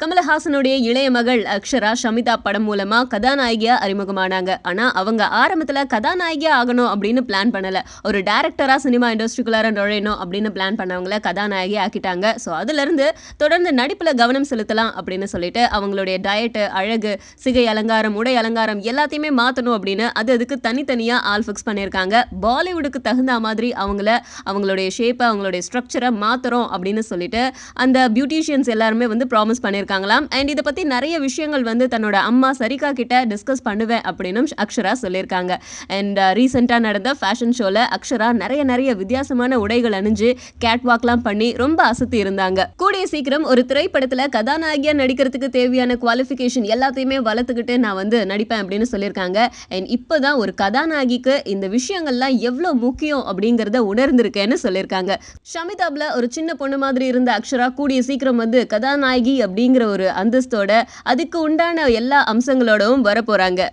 கமலஹாசனுடைய இளைய மகள் அக்ஷரா ஷமிதா படம் மூலமா கதாநாயகியா அறிமுகமானாங்க. ஆனா அவங்க ஆரம்பத்துல கதாநாயகியா ஆகணும் அப்படின்னு பிளான் பண்ணல. ஒரு டைரக்டரா சினிமா இண்டஸ்ட்ரிக்குள்ளார நுழையணும் அப்படின்னு பிளான் பண்ணவங்கள கதாநாயகி ஆக்கிட்டாங்க. ஸோ அதுல இருந்து தொடர்ந்து நடிப்புல கவனம் செலுத்தலாம் அப்படின்னு சொல்லிட்டு அவங்களுடைய டயட், அழகு, சிகை அலங்காரம், உடை அலங்காரம் எல்லாத்தையுமே மாத்தணும் அப்படின்னு அதுக்கு தனித்தனியா ஆள் ஃபிக்ஸ் பண்ணியிருக்காங்க. பாலிவுட்டுக்கு தகுந்த மாதிரி அவங்களுடைய ஷேப்பை, அவங்களுடைய ஸ்ட்ரக்சரை மாத்துறோம் அப்படின்னு சொல்லிட்டு அந்த பியூட்டிஷியன்ஸ் எல்லாருமே ப்ராமிஸ் பண்ணியிருக்காங்களாம். அண்ட் இதை பத்தி நிறைய விஷயங்கள் தன்னோட அம்மா சரிகா கிட்ட டிஸ்கஸ் பண்ணுவேன் அப்படின்னு அக்ஷரா சொல்லியிருக்காங்க. அண்ட் ரீசெண்டா நடந்த ஃபேஷன் ஷோல அக்ஷரா நிறைய வித்தியாசமான உடைகள் அணிஞ்சு கேட் வாக்லாம் பண்ணி ரொம்ப அசத்தி இருந்தாங்க. கூடிய சீக்கிரம் ஒரு திரைப்படத்துல கதாநாயகியா நடிக்கிறதுக்கு தேவையான குவாலிஃபிகேஷன் எல்லாத்தையுமே வளர்த்துக்கிட்டு நான் நடிப்பேன் அப்படின்னு சொல்லியிருக்காங்க. அண்ட் இப்போதான் ஒரு கதாநாயகிக்கு இந்த விஷயங்கள்லாம் எவ்வளவு முக்கியம் அப்படிங்கறத உணர்ந்திருக்கேன்னு சொல்லியிருக்காங்க. ஷமிதாப்ல ஒரு சின்ன பொண்ணு மாதிரி இருந்த அக்ஷரா கூடிய சீக்கிரம் கதாநாயகி அப்படிங்கிற ஒரு அந்தஸ்தோட அதுக்கு உண்டான எல்லா அம்சங்களோடவும் வரப்போறாங்க.